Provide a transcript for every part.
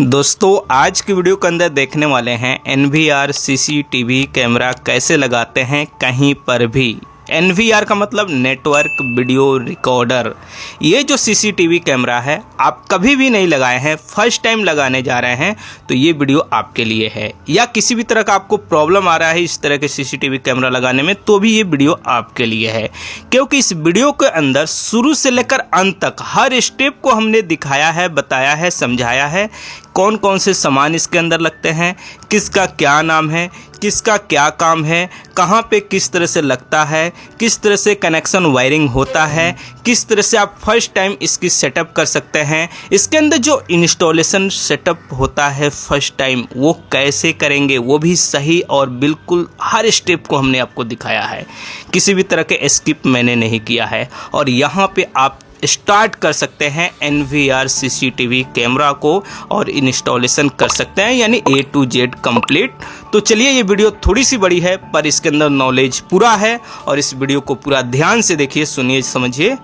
दोस्तों आज की वीडियो के अंदर देखने वाले हैं NVR CCTV कैमरा कैसे लगाते हैं कहीं पर भी। NVR का मतलब नेटवर्क वीडियो रिकॉर्डर। ये जो CCTV कैमरा है आप कभी भी नहीं लगाए हैं, फर्स्ट टाइम लगाने जा रहे हैं तो ये वीडियो आपके लिए है। या किसी भी तरह का आपको प्रॉब्लम आ रहा है इस तरह के CCTV कैमरा लगाने में तो भी ये वीडियो आपके लिए है, क्योंकि इस वीडियो के अंदर शुरू से लेकर अंत तक हर स्टेप को हमने दिखाया है, बताया है, समझाया है। कौन कौन से सामान इसके अंदर लगते हैं, किसका क्या नाम है, किसका क्या काम है, कहाँ पे किस तरह से लगता है, किस तरह से कनेक्शन वायरिंग होता है, किस तरह से आप फर्स्ट टाइम इसकी सेटअप कर सकते हैं। इसके अंदर जो इंस्टॉलेशन सेटअप होता है फर्स्ट टाइम वो कैसे करेंगे वो भी सही और बिल्कुल हर स्टेप को हमने आपको दिखाया है। किसी भी तरह के स्किप मैंने नहीं किया है और यहाँ पे आप स्टार्ट कर सकते हैं NVR CCTV कैमरा को और इंस्टॉलेशन कर सकते हैं, यानी A to Z कंप्लीट। तो चलिए, ये वीडियो थोड़ी सी बड़ी है पर इसके अंदर नॉलेज पूरा है और इस वीडियो को पूरा ध्यान से देखिए, सुनिए, समझिए।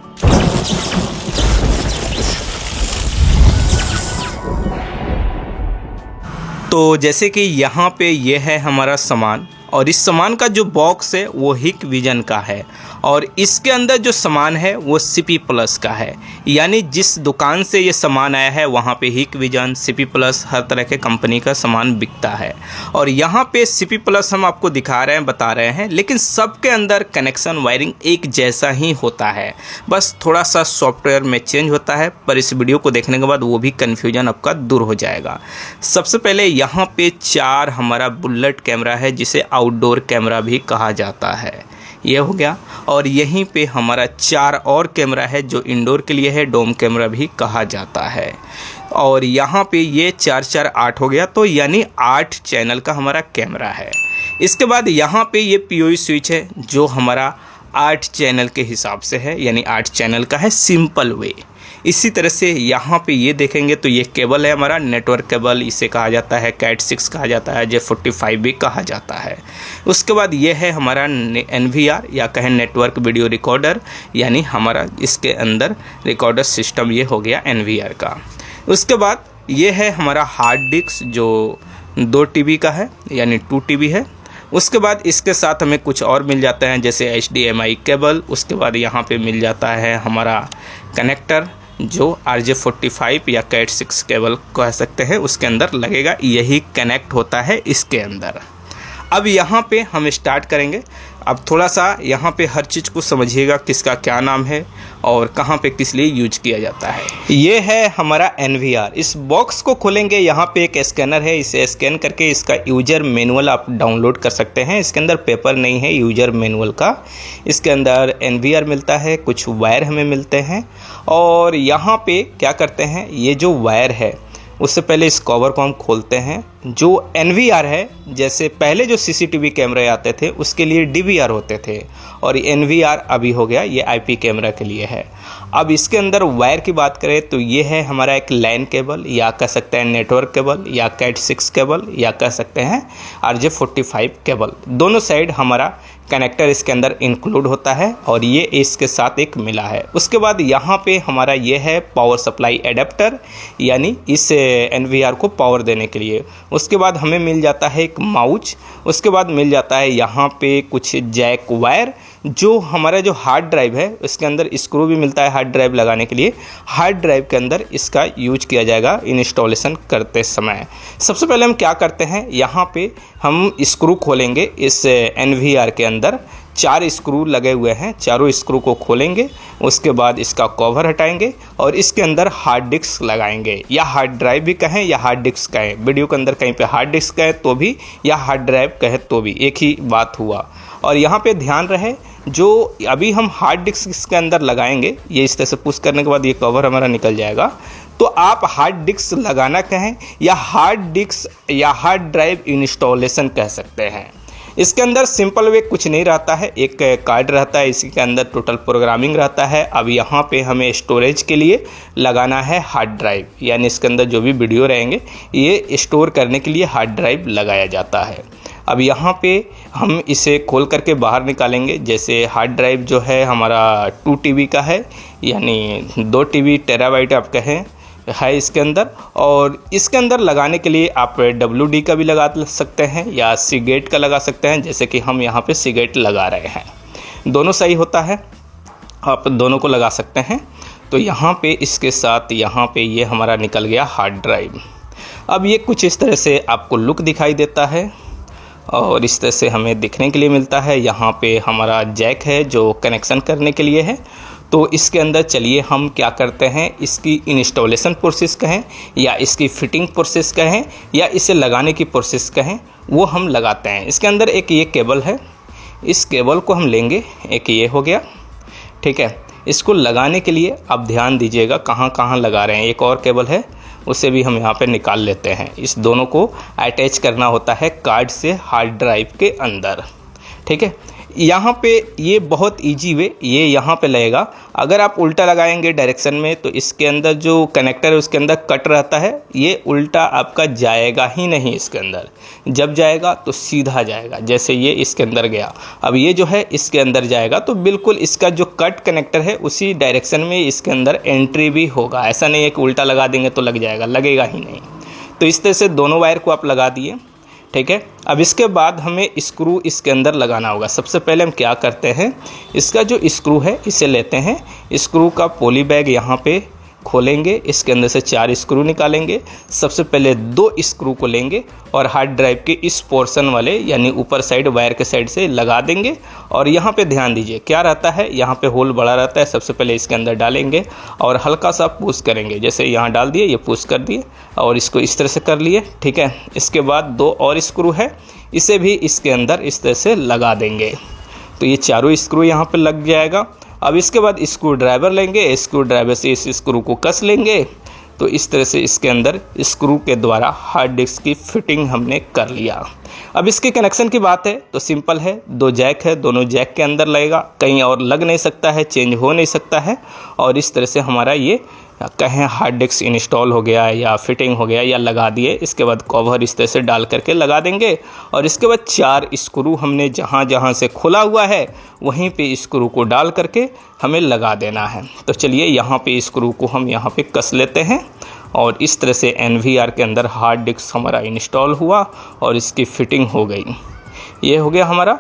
तो जैसे कि यहाँ पे ये है हमारा सामान और इस सामान का जो बॉक्स है वो हिकविजन का है और इसके अंदर जो सामान है वो CP प्लस का है। यानी जिस दुकान से ये सामान आया है वहाँ पे हिकविजन, CP प्लस हर तरह के कंपनी का सामान बिकता है। और यहाँ पे CP प्लस हम आपको दिखा रहे हैं, बता रहे हैं, लेकिन सबके अंदर कनेक्शन वायरिंग एक जैसा ही होता है, बस थोड़ा सा सॉफ्टवेयर में चेंज होता है। पर इस वीडियो को देखने के बाद वो भी कन्फ्यूजन आपका दूर हो जाएगा। सबसे पहले यहाँ पे 4 हमारा बुलेट कैमरा है जिसे आउटडोर कैमरा भी कहा जाता है, ये हो गया। और यहीं पे हमारा 4 और कैमरा है जो इंडोर के लिए है, डोम कैमरा भी कहा जाता है। और यहाँ पे ये 4 4 8 हो गया, तो यानी 8 चैनल का हमारा कैमरा है। इसके बाद यहाँ पे ये POE स्विच है जो हमारा 8 चैनल के हिसाब से है, यानी 8 चैनल का है सिंपल वे। इसी तरह से यहाँ पे ये देखेंगे तो ये केबल है हमारा, नेटवर्क केबल इसे कहा जाता है, कैट 6 कहा जाता है, J45 भी कहा जाता है। उसके बाद ये है हमारा NVR या कहें नेटवर्क वीडियो रिकॉर्डर, यानी हमारा इसके अंदर रिकॉर्डर सिस्टम ये हो गया NVR का। उसके बाद ये है हमारा हार्ड डिस्क जो 2 TB का है, यानी 2 TB है। उसके बाद इसके साथ हमें कुछ और मिल जाता है जैसे HDMI केबल। उसके बाद यहाँ पे मिल जाता है हमारा कनेक्टर जो RJ45 या कैट 6 केबल कह सकते हैं, उसके अंदर लगेगा, यही कनेक्ट होता है इसके अंदर। अब यहाँ पे हम स्टार्ट करेंगे। अब थोड़ा सा यहाँ पे हर चीज़ को समझिएगा, किसका क्या नाम है और कहाँ पे किस लिए यूज किया जाता है। ये है हमारा NVR। इस बॉक्स को खोलेंगे, यहाँ पे एक स्कैनर है, इसे स्कैन करके इसका यूजर मैनुअल आप डाउनलोड कर सकते हैं। इसके अंदर पेपर नहीं है, यूजर मैनुअल का। इसके अंदर NVR मिलता है, कुछ वायर हमें मिलते हैं। और यहाँ पे क्या करते हैं, ये जो वायर है उससे पहले इस कवर को हम खोलते हैं। जो NVR है, जैसे पहले जो CCTV कैमरे आते थे उसके लिए DVR होते थे और NVR अभी हो गया ये IP कैमरा के लिए है। अब इसके अंदर वायर की बात करें तो ये है हमारा एक लैन केबल या कह सकते हैं नेटवर्क केबल या कैट 6 केबल या कह सकते हैं RJ45 केबल। दोनों साइड हमारा कनेक्टर इसके अंदर इंक्लूड होता है और ये इसके साथ एक मिला है। उसके बाद यहाँ पे हमारा ये है पावर सप्लाई एडेप्टर, यानी इस NVR को पावर देने के लिए। उसके बाद हमें मिल जाता है एक माउच। उसके बाद मिल जाता है यहाँ पे कुछ जैक वायर। जो हमारा जो हार्ड ड्राइव है इसके अंदर स्क्रू भी मिलता है हार्ड ड्राइव लगाने के लिए। हार्ड ड्राइव के अंदर इसका यूज किया जाएगा इंस्टॉलेशन करते समय। सबसे पहले हम क्या करते हैं, यहाँ पे हम स्क्रू खोलेंगे। इस NVR के अंदर 4 स्क्रू लगे हुए हैं, चारों स्क्रू को खोलेंगे। उसके बाद इसका कवर हटाएंगे और इसके अंदर हार्ड डिस्क लगाएंगे, या हार्ड ड्राइव भी कहें या हार्ड डिस्क कहें। वीडियो के अंदर कहीं पे हार्ड डिस्क कहे तो भी या हार्ड ड्राइव कहे तो भी एक ही बात हुआ। और यहाँ पे ध्यान रहे, जो अभी हम हार्ड डिस्क इसके अंदर लगाएंगे, ये इस तरह से पुश करने के बाद ये कवर हमारा निकल जाएगा। तो आप हार्ड डिस्क लगाना कहें या हार्ड डिस्क या हार्ड ड्राइव इंस्टॉलेशन कह सकते हैं। इसके अंदर सिंपल वे कुछ नहीं रहता है, एक कार्ड रहता है, इसी के अंदर टोटल प्रोग्रामिंग रहता है। अब यहाँ पे हमें स्टोरेज के लिए लगाना है हार्ड ड्राइव, यानी इसके अंदर जो भी वीडियो रहेंगे ये स्टोर करने के लिए हार्ड ड्राइव लगाया जाता है। अब यहाँ पे हम इसे खोल करके बाहर निकालेंगे। जैसे हार्ड ड्राइव जो है हमारा 2 TB का है, यानी 2 TB टेराबाइट आप कहें, है इसके अंदर। और इसके अंदर लगाने के लिए आप WD का भी लगा सकते हैं या सीगेट का लगा सकते हैं, जैसे कि हम यहाँ पे सीगेट लगा रहे हैं। दोनों सही होता है, आप दोनों को लगा सकते हैं। तो यहाँ पे इसके साथ यहाँ पे ये हमारा निकल गया हार्ड ड्राइव। अब ये कुछ इस तरह से आपको लुक दिखाई देता है और इस तरह से हमें दिखने के लिए मिलता है। यहाँ पे हमारा जैक है जो कनेक्शन करने के लिए है। तो इसके अंदर चलिए हम क्या करते हैं, इसकी इंस्टॉलेशन प्रोसेस कहें या इसकी फिटिंग प्रोसेस कहें या इसे लगाने की प्रोसेस कहें, वो हम लगाते हैं। इसके अंदर एक ये केबल है, इस केबल को हम लेंगे, एक ये हो गया, ठीक है। इसको लगाने के लिए आप ध्यान दीजिएगा कहाँ कहाँ लगा रहे हैं। एक और केबल है, उसे भी हम यहाँ पे निकाल लेते हैं। इस दोनों को अटैच करना होता है कार्ड से हार्ड ड्राइव के अंदर, ठीक है। यहाँ पे ये बहुत इजी वे ये यहाँ पे लगेगा। अगर आप उल्टा लगाएंगे डायरेक्शन में तो इसके अंदर जो कनेक्टर है उसके अंदर कट रहता है, ये उल्टा आपका जाएगा ही नहीं इसके अंदर। जब जाएगा तो सीधा जाएगा, जैसे ये इसके अंदर गया। अब ये जो है इसके अंदर जाएगा तो बिल्कुल इसका जो कट कनेक्टर है उसी डायरेक्शन में इसके अंदर एंट्री भी होगा। ऐसा नहीं है कि उल्टा लगा देंगे तो लग जाएगा, लगेगा ही नहीं। तो इस तरह से दोनों वायर को आप लगा दिए, ठीक है। अब इसके बाद हमें स्क्रू इसके अंदर लगाना होगा। सबसे पहले हम क्या करते हैं, इसका जो स्क्रू है इसे लेते हैं, स्क्रू का पॉली बैग यहाँ पे खोलेंगे, इसके अंदर से 4 स्क्रू निकालेंगे। सबसे पहले 2 स्क्रू को लेंगे और हार्ड ड्राइव के इस पोर्शन वाले यानी ऊपर साइड वायर के साइड से लगा देंगे। और यहाँ पे ध्यान दीजिए क्या रहता है, यहाँ पे होल बड़ा रहता है। सबसे पहले इसके अंदर डालेंगे और हल्का सा पुश करेंगे, जैसे यहाँ डाल दिए, ये पुश कर दिए और इसको इस तरह से कर लिए, ठीक है। इसके बाद 2 और स्क्रू है, इसे भी इसके अंदर इस तरह से लगा देंगे। तो ये चारों स्क्रू यहाँ पे लग जाएगा। अब इसके बाद स्क्रू ड्राइवर लेंगे, स्क्रू ड्राइवर से इस स्क्रू को कस लेंगे। तो इस तरह से इसके अंदर स्क्रू के द्वारा हार्ड डिस्क की फिटिंग हमने कर लिया। अब इसके कनेक्शन की बात है तो सिंपल है, 2 जैक है, दोनों जैक के अंदर लगेगा, कहीं और लग नहीं सकता है, चेंज हो नहीं सकता है। और इस तरह से हमारा ये कहें हार्ड डिस्क इंस्टॉल हो गया या फिटिंग हो गया या लगा दिए। इसके बाद कवर इस तरह से डाल करके लगा देंगे और इसके बाद 4 स्क्रू हमने जहाँ जहाँ से खोला हुआ है वहीं पे स्क्रू को डाल करके हमें लगा देना है। तो चलिए यहाँ पे स्क्रू को हम यहाँ पे कस लेते हैं और इस तरह से NVR के अंदर हार्ड डिस्क हमारा इंस्टॉल हुआ और इसकी फिटिंग हो गई। ये हो गया हमारा।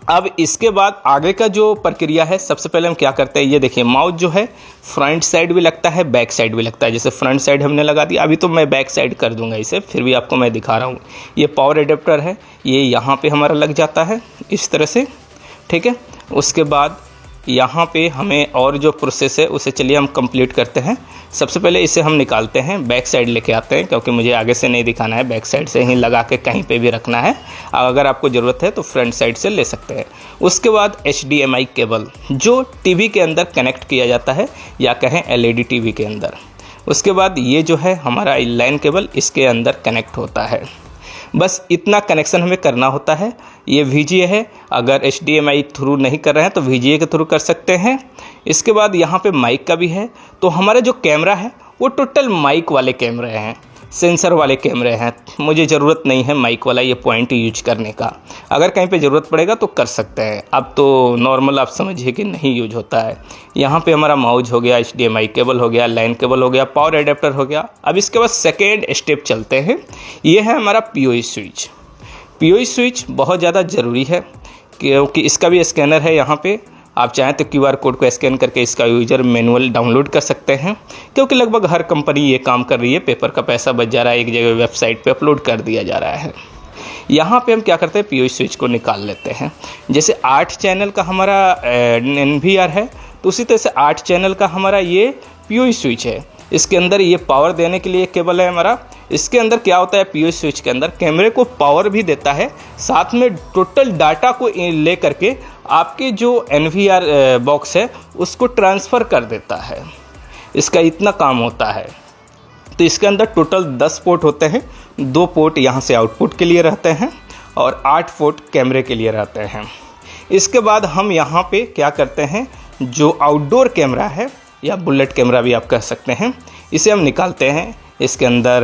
अब इसके बाद आगे का जो प्रक्रिया है, सबसे पहले हम क्या करते हैं, ये देखिए माउस जो है फ्रंट साइड भी लगता है, बैक साइड भी लगता है। जैसे फ्रंट साइड हमने लगा दिया, अभी तो मैं बैक साइड कर दूंगा इसे, फिर भी आपको मैं दिखा रहा हूँ। ये पावर एडेप्टर है, ये यहाँ पे हमारा लग जाता है इस तरह से, ठीक है। उसके बाद यहाँ पे हमें और जो प्रोसेस है उसे चलिए हम कंप्लीट करते हैं। सबसे पहले इसे हम निकालते हैं, बैक साइड लेके आते हैं, क्योंकि मुझे आगे से नहीं दिखाना है, बैक साइड से ही लगा के कहीं पे भी रखना है। अगर आपको ज़रूरत है तो फ्रंट साइड से ले सकते हैं। उसके बाद HDMI केबल जो टीवी के अंदर कनेक्ट किया जाता है या कहें LED टीवी के अंदर। उसके बाद ये जो है हमारा लाइन केबल इसके अंदर कनेक्ट होता है। बस इतना कनेक्शन हमें करना होता है। ये VGA है, अगर HDMI थ्रू नहीं कर रहे हैं तो VGA के थ्रू कर सकते हैं। इसके बाद यहाँ पे माइक का भी है। तो हमारा जो कैमरा है वो टोटल माइक वाले कैमरे हैं, सेंसर वाले कैमरे हैं। मुझे ज़रूरत नहीं है माइक वाला ये पॉइंट यूज करने का, अगर कहीं पे ज़रूरत पड़ेगा तो कर सकते हैं। अब तो नॉर्मल आप समझिए कि नहीं यूज होता है। यहाँ पे हमारा माउस हो गया, HDMI केबल हो गया, लाइन केबल हो गया, पावर एडेप्टर हो गया। अब इसके बाद सेकेंड स्टेप चलते हैं, ये है हमारा POE स्विच। POE स्विच बहुत ज़्यादा ज़रूरी है क्योंकि इसका भी स्कैनर है। यहाँ पे आप चाहें तो QR कोड को स्कैन करके इसका यूज़र मैनुअल डाउनलोड कर सकते हैं, क्योंकि लगभग हर कंपनी ये काम कर रही है। पेपर का पैसा बच जा रहा है, एक जगह वेबसाइट पे अपलोड कर दिया जा रहा है। यहाँ पे हम क्या करते हैं, POE स्विच को निकाल लेते हैं। जैसे 8 चैनल का हमारा NVR है तो उसी तरह से 8 चैनल का हमारा ये POE स्विच है। इसके अंदर ये पावर देने के लिए केबल है हमारा। इसके अंदर क्या होता है, POE स्विच के अंदर कैमरे को पावर भी देता है, साथ में टोटल डाटा को ले करके आपके जो NVR बॉक्स है उसको ट्रांसफ़र कर देता है। इसका इतना काम होता है। तो इसके अंदर टोटल 10 पोर्ट होते हैं। 2 पोर्ट यहाँ से आउटपुट के लिए रहते हैं और 8 पोर्ट कैमरे के लिए रहते हैं। इसके बाद हम यहाँ पे क्या करते हैं, जो आउटडोर कैमरा है या बुलेट कैमरा भी आप कह सकते हैं, इसे हम निकालते हैं। इसके अंदर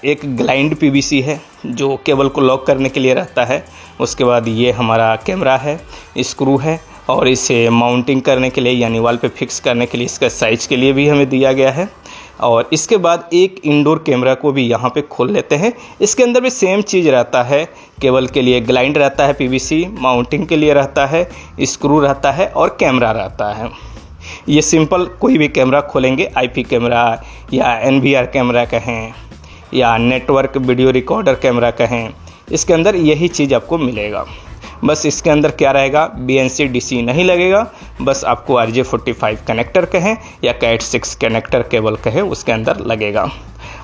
एक ग्लाइंड PVC है जो केबल को लॉक करने के लिए रहता है। उसके बाद ये हमारा कैमरा है, स्क्रू है और इसे माउंटिंग करने के लिए यानी वॉल पे फिक्स करने के लिए इसका साइज के लिए भी हमें दिया गया है। और इसके बाद एक इंडोर कैमरा को भी यहाँ पे खोल लेते हैं। इसके अंदर भी सेम चीज़ रहता है, केबल के लिए ग्लाइंड रहता है, पीवीसी माउंटिंग के लिए रहता है, स्क्रू रहता है और कैमरा रहता है। ये सिंपल कोई भी कैमरा खोलेंगे, आईपी कैमरा या एनवीआर कैमरा कहें या नेटवर्क वीडियो रिकॉर्डर कैमरा कहें, इसके अंदर यही चीज़ आपको मिलेगा। बस इसके अंदर क्या रहेगा, BNC DC नहीं लगेगा, बस आपको RJ45 कनेक्टर कहें या Cat6 कनेक्टर केबल कहें उसके अंदर लगेगा।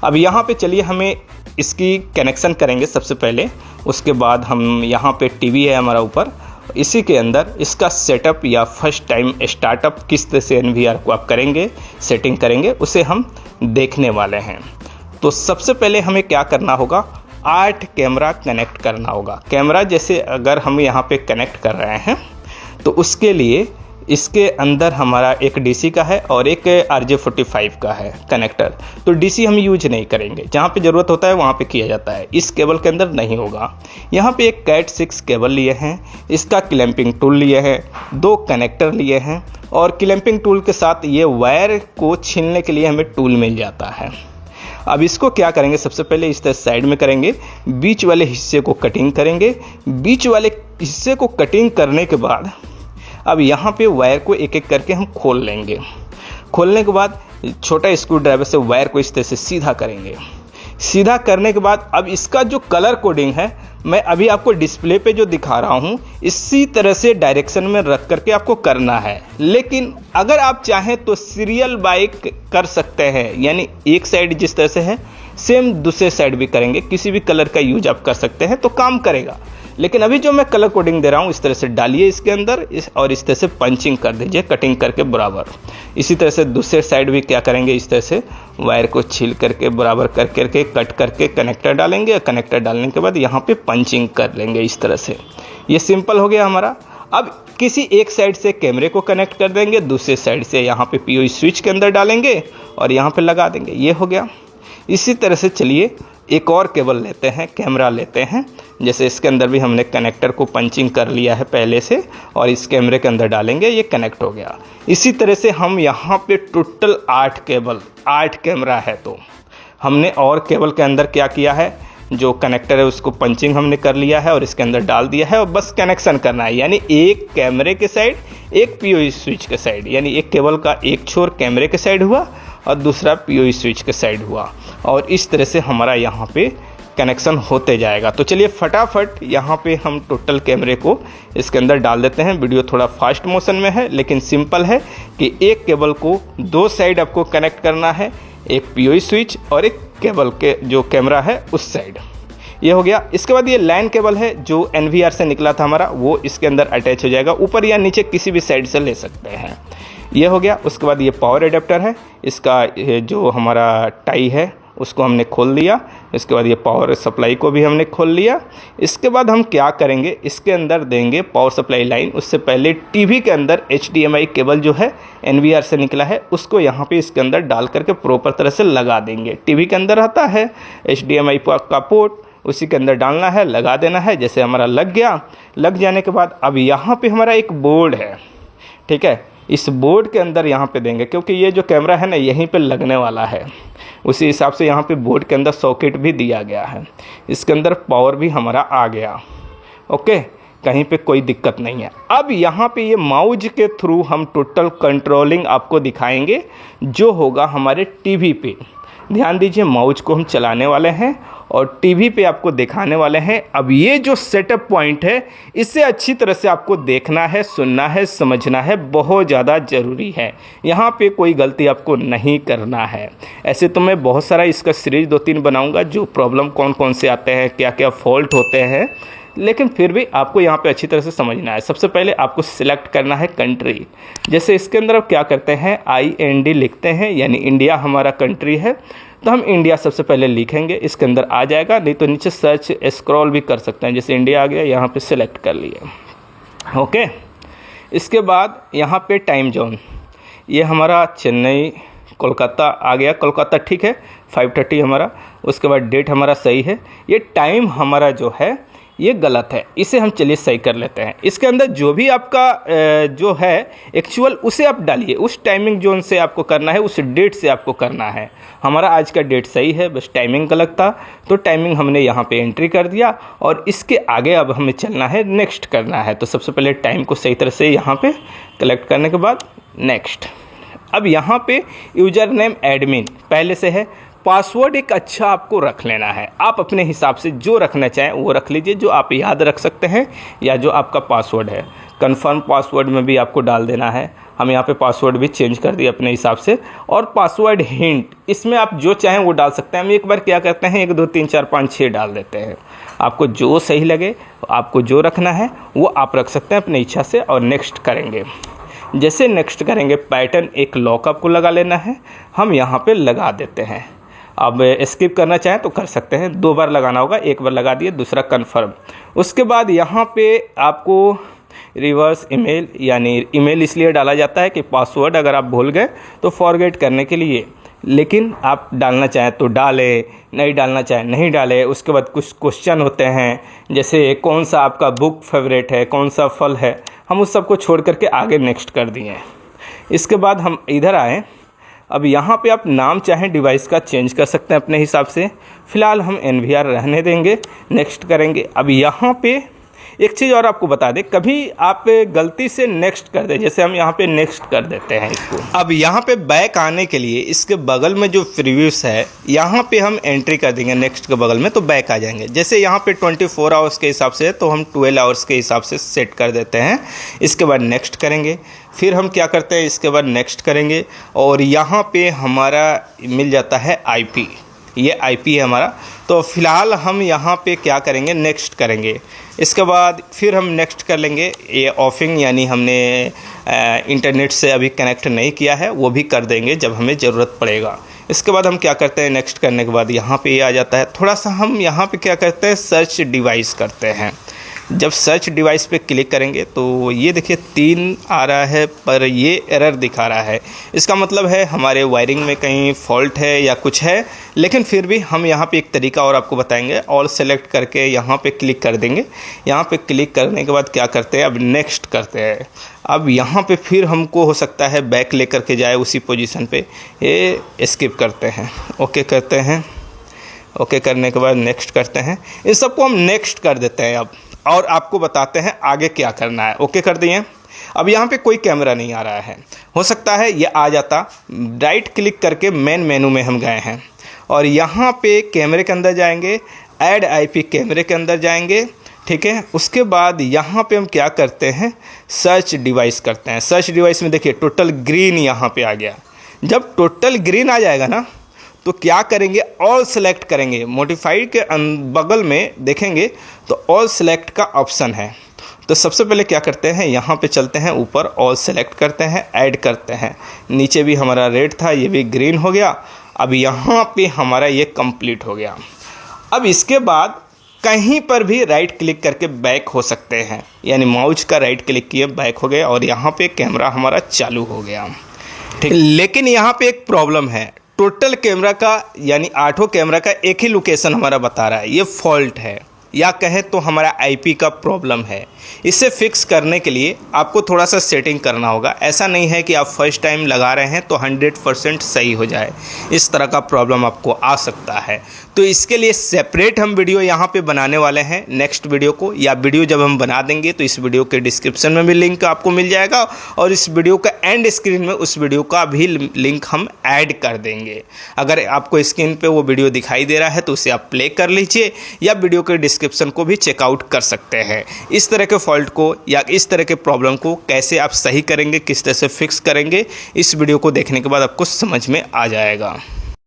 अब यहाँ पे चलिए हमें इसकी कनेक्शन करेंगे सबसे पहले, उसके बाद हम यहाँ पे टीवी है हमारा ऊपर, इसी के अंदर इसका सेटअप या फर्स्ट टाइम स्टार्टअप किस तरह से NVR को आप करेंगे, सेटिंग करेंगे, उसे हम देखने वाले हैं। तो सबसे पहले हमें क्या करना होगा, 8 कैमरा कनेक्ट करना होगा। कैमरा जैसे अगर हम यहाँ पे कनेक्ट कर रहे हैं तो उसके लिए इसके अंदर हमारा एक DC का है और एक RJ45 का है कनेक्टर। तो DC हम यूज नहीं करेंगे, जहाँ पे ज़रूरत होता है वहाँ पे किया जाता है, इस केबल के अंदर नहीं होगा। यहाँ पे एक Cat6 केबल लिए हैं, इसका क्लैंपिंग टूल लिए हैं, 2 कनेक्टर लिए हैं और क्लैंपिंग टूल के साथ ये वायर को छीलने के लिए हमें टूल मिल जाता है। अब इसको क्या करेंगे, सबसे पहले इस तरह साइड में करेंगे, बीच वाले हिस्से को कटिंग करेंगे। बीच वाले हिस्से को कटिंग करने के बाद अब यहाँ पे वायर को एक एक करके हम खोल लेंगे। खोलने के बाद छोटा स्क्रू ड्राइवर से वायर को इस तरह से सीधा करेंगे। सीधा करने के बाद अब इसका जो कलर कोडिंग है मैं अभी आपको डिस्प्ले पे जो दिखा रहा हूँ इसी तरह से डायरेक्शन में रख करके आपको करना है। लेकिन अगर आप चाहें तो सीरियल बाइक कर सकते हैं, यानी एक साइड जिस तरह से है सेम दूसरे साइड भी करेंगे, किसी भी कलर का यूज आप कर सकते हैं तो काम करेगा। लेकिन अभी जो मैं कलर कोडिंग दे रहा हूँ इस तरह से डालिए इसके अंदर और इस तरह से पंचिंग कर दीजिए, कटिंग करके बराबर। इसी तरह से दूसरे साइड भी क्या करेंगे, इस तरह से वायर को छील करके बराबर कर करके कट करके कनेक्टर डालेंगे। कनेक्टर डालने के बाद यहाँ पे पंचिंग कर लेंगे इस तरह से। ये सिंपल हो गया हमारा। अब किसी एक साइड से कैमरे को कनेक्ट कर देंगे, दूसरे साइड से यहाँ पे POE स्विच के अंदर डालेंगे और यहाँ पे लगा देंगे, ये हो गया। इसी तरह से चलिए एक और केबल लेते हैं, कैमरा लेते हैं। जैसे इसके अंदर भी हमने कनेक्टर को पंचिंग कर लिया है पहले से और इस कैमरे के अंदर डालेंगे, ये कनेक्ट हो गया। इसी तरह से हम यहाँ पे टोटल 8 केबल, 8 कैमरा है तो हमने और केबल के अंदर क्या किया है, जो कनेक्टर है उसको पंचिंग हमने कर लिया है और इसके अंदर डाल दिया है और बस कनेक्शन करना है। यानी एक कैमरे के साइड, एक POE स्विच के साइड, यानी एक केबल का एक छोर कैमरे के साइड हुआ और दूसरा POE स्विच के साइड हुआ और इस तरह से हमारा यहाँ पे कनेक्शन होते जाएगा। तो चलिए फटाफट यहाँ पे हम टोटल कैमरे को इसके अंदर डाल देते हैं। वीडियो थोड़ा फास्ट मोशन में है लेकिन सिंपल है कि एक केबल को 2 साइड आपको कनेक्ट करना है, एक POE स्विच और एक केबल के जो कैमरा है उस साइड। ये हो गया। इसके बाद ये लाइन केबल है जो NVR से निकला था हमारा, वो इसके अंदर अटैच हो जाएगा, ऊपर या नीचे किसी भी साइड से ले सकते हैं। ये हो गया। उसके बाद ये पावर एडेप्टर है, इसका जो हमारा टाई है उसको हमने खोल दिया। इसके बाद ये पावर सप्लाई को भी हमने खोल लिया। इसके बाद हम क्या करेंगे, इसके अंदर देंगे पावर सप्लाई लाइन। उससे पहले टीवी के अंदर HDMI केबल जो है NVR से निकला है उसको यहाँ पे इसके अंदर डाल करके प्रॉपर तरह से लगा देंगे। टीवी के अंदर आता है HDMI का पोर्ट, उसी के अंदर डालना है, लगा देना है। जैसे हमारा लग गया, लग जाने के बाद अब यहाँ पे हमारा एक बोर्ड है, ठीक है, इस बोर्ड के अंदर यहाँ पे देंगे क्योंकि ये जो कैमरा है ना यहीं पे लगने वाला है, उसी हिसाब से यहाँ पे बोर्ड के अंदर सॉकेट भी दिया गया है। इसके अंदर पावर भी हमारा आ गया, ओके, कहीं पे कोई दिक्कत नहीं है। अब यहाँ पे ये माउस के थ्रू हम टोटल कंट्रोलिंग आपको दिखाएंगे जो होगा हमारे टीवी पे। ध्यान दीजिए, माउस को हम चलाने वाले हैं और टीवी पे आपको दिखाने वाले हैं। अब ये जो सेटअप पॉइंट है इसे अच्छी तरह से आपको देखना है, सुनना है, समझना है, बहुत ज़्यादा ज़रूरी है। यहाँ पे कोई गलती आपको नहीं करना है। ऐसे तो मैं बहुत सारा इसका सीरीज 2-3 बनाऊँगा जो प्रॉब्लम कौन कौन से आते हैं, क्या क्या फॉल्ट होते हैं, लेकिन फिर भी आपको यहाँ पे अच्छी तरह से समझना है। सबसे पहले आपको सिलेक्ट करना है कंट्री। जैसे इसके अंदर आप क्या करते हैं, IND लिखते हैं, यानी इंडिया हमारा कंट्री है, तो हम इंडिया सबसे पहले लिखेंगे, इसके अंदर आ जाएगा। नहीं तो नीचे सर्च स्क्रॉल भी कर सकते हैं, जैसे इंडिया आ गया, यहाँ पे सिलेक्ट कर लिए, ओके। इसके बाद यहाँ पे टाइम जोन, ये हमारा चेन्नई कोलकाता आ गया, कोलकाता ठीक है। 5:30 हमारा, उसके बाद डेट हमारा सही है, ये टाइम हमारा जो है ये गलत है, इसे हम चलिए सही कर लेते हैं। इसके अंदर जो भी आपका जो है एक्चुअल उसे आप डालिए, उस टाइमिंग जोन से आपको करना है, उस डेट से आपको करना है। हमारा आज का डेट सही है, बस टाइमिंग गलत था, तो टाइमिंग हमने यहाँ पे एंट्री कर दिया और इसके आगे अब हमें चलना है, नेक्स्ट करना है। तो सबसे पहले टाइम को सही तरह से यहाँ पे कलेक्ट करने के बाद नेक्स्ट। अब यहाँ पे यूज़र नेम एडमिन पहले से है, पासवर्ड एक अच्छा आपको रख लेना है। आप अपने हिसाब से जो रखना चाहें वो रख लीजिए, जो आप याद रख सकते हैं या जो आपका पासवर्ड है। कंफर्म पासवर्ड में भी आपको डाल देना है। हम यहाँ पे पासवर्ड भी चेंज कर दिए अपने हिसाब से। और पासवर्ड हिंट, इसमें आप जो चाहें वो डाल सकते हैं। हम एक बार क्या करते हैं 1 2 3 4 5 6 डाल देते हैं। आपको जो सही लगे, आपको जो रखना है वो आप रख सकते हैं अपनी इच्छा से। और नेक्स्ट करेंगे, जैसे नेक्स्ट करेंगे पैटर्न एक लॉक आपको लगा लेना है, हम यहाँ पे लगा देते हैं। अब स्किप करना चाहें तो कर सकते हैं, 2 बार लगाना होगा, 1 बार लगा दिए, दूसरा कन्फर्म। उसके बाद यहाँ पे आपको रिवर्स ईमेल, यानी ईमेल इसलिए डाला जाता है कि पासवर्ड अगर आप भूल गए तो फॉरगेट करने के लिए, लेकिन आप डालना चाहें तो डालें, नहीं डालना चाहें नहीं डालें। उसके बाद कुछ क्वेश्चन होते हैं, जैसे कौन सा आपका बुक फेवरेट है, कौन सा फल है, हम उस सब को छोड़ करके आगे नेक्स्ट कर दिए। इसके बाद हम इधर आए। अब यहाँ पे आप नाम चाहें डिवाइस का चेंज कर सकते हैं अपने हिसाब से। फ़िलहाल हम NVR रहने देंगे, नेक्स्ट करेंगे। अब यहाँ पे एक चीज़ और आपको बता दें, कभी आप गलती से नेक्स्ट कर दें, जैसे हम यहाँ पे नेक्स्ट कर देते हैं इसको। अब यहाँ पे बैक आने के लिए इसके बगल में जो प्रीव्यूज़ है यहाँ पे हम एंट्री कर देंगे नेक्स्ट के बगल में, तो बैक आ जाएंगे। जैसे यहाँ पे 24 आवर्स के हिसाब से है तो हम 12 आवर्स के हिसाब से सेट कर देते हैं। इसके बाद नेक्स्ट करेंगे, फिर हम क्या करते हैं इसके बाद नेक्स्ट करेंगे और यहाँ पे हमारा मिल जाता है IP, ये IP है हमारा। तो फ़िलहाल हम यहाँ पे क्या करेंगे, नेक्स्ट करेंगे। इसके बाद फिर हम नेक्स्ट कर लेंगे ये ऑफिंग, यानी हमने इंटरनेट से अभी कनेक्ट नहीं किया है, वो भी कर देंगे जब हमें ज़रूरत पड़ेगा। इसके बाद हम क्या करते हैं, नेक्स्ट करने के बाद यहाँ पे ये आ जाता है। थोड़ा सा हम यहाँ पे क्या करते हैं, सर्च डिवाइस करते हैं। जब सर्च डिवाइस पे क्लिक करेंगे तो ये देखिए 3 आ रहा है, पर ये एरर दिखा रहा है। इसका मतलब है हमारे वायरिंग में कहीं फॉल्ट है या कुछ है। लेकिन फिर भी हम यहाँ पे एक तरीका और आपको बताएंगे। ऑल सेलेक्ट करके यहाँ पे क्लिक कर देंगे। यहाँ पे क्लिक करने के बाद क्या करते हैं, अब नेक्स्ट करते हैं। अब यहाँ पे फिर हमको हो सकता है बैक लेकर के जाए उसी पोजीशन पे, ये स्किप करते हैं, ओके करते हैं। ओके करने के बाद नेक्स्ट करते हैं। इन सबको हम नेक्स्ट कर देते हैं अब, और आपको बताते हैं आगे क्या करना है। ओके कर दिए। अब यहाँ पे कोई कैमरा नहीं आ रहा है, हो सकता है ये आ जाता। राइट क्लिक करके मेन मेनू में हम गए हैं और यहाँ पे कैमरे के अंदर जाएंगे, ऐड IP कैमरे के अंदर जाएंगे, ठीक है। उसके बाद यहाँ पे हम क्या करते हैं, सर्च डिवाइस करते हैं। सर्च डिवाइस में देखिए टोटल ग्रीन यहाँ पे आ गया। जब टोटल ग्रीन आ जाएगा ना तो क्या करेंगे, ऑल सेलेक्ट करेंगे। मॉडिफाइड के बगल में देखेंगे तो ऑल सेलेक्ट का ऑप्शन है। तो सबसे पहले क्या करते हैं, यहाँ पे चलते हैं ऊपर, ऑल सेलेक्ट करते हैं, ऐड करते हैं। नीचे भी हमारा रेड था, ये भी ग्रीन हो गया। अब यहाँ पे हमारा ये कंप्लीट हो गया। अब इसके बाद कहीं पर भी राइट क्लिक करके बैक हो सकते हैं, यानी माउस का राइट क्लिक किए बैक हो गए और यहाँ पे कैमरा हमारा चालू हो गया, ठीक। लेकिन यहाँ पे एक प्रॉब्लम है, टोटल कैमरा का यानी 8 कैमरा का एक ही लोकेशन हमारा बता रहा है। ये फॉल्ट है या कहें तो हमारा IP का प्रॉब्लम है। इसे फिक्स करने के लिए आपको थोड़ा सा सेटिंग करना होगा। ऐसा नहीं है कि आप फर्स्ट टाइम लगा रहे हैं तो 100% सही हो जाए, इस तरह का प्रॉब्लम आपको आ सकता है। तो इसके लिए सेपरेट हम वीडियो यहाँ पे बनाने वाले हैं नेक्स्ट वीडियो को, या वीडियो जब हम बना देंगे तो इस वीडियो के डिस्क्रिप्शन में भी लिंक आपको मिल जाएगा और इस वीडियो का एंड स्क्रीन में उस वीडियो का भी लिंक हम ऐड कर देंगे। अगर आपको स्क्रीन पे वो वीडियो दिखाई दे रहा है तो उसे आप प्ले कर लीजिए या वीडियो के डिस्क्रिप्शन को भी चेकआउट कर सकते हैं। इस तरह के फॉल्ट को या इस तरह के प्रॉब्लम को कैसे आप सही करेंगे, किस तरह से फिक्स करेंगे, इस वीडियो को देखने के बाद आपको समझ में आ जाएगा।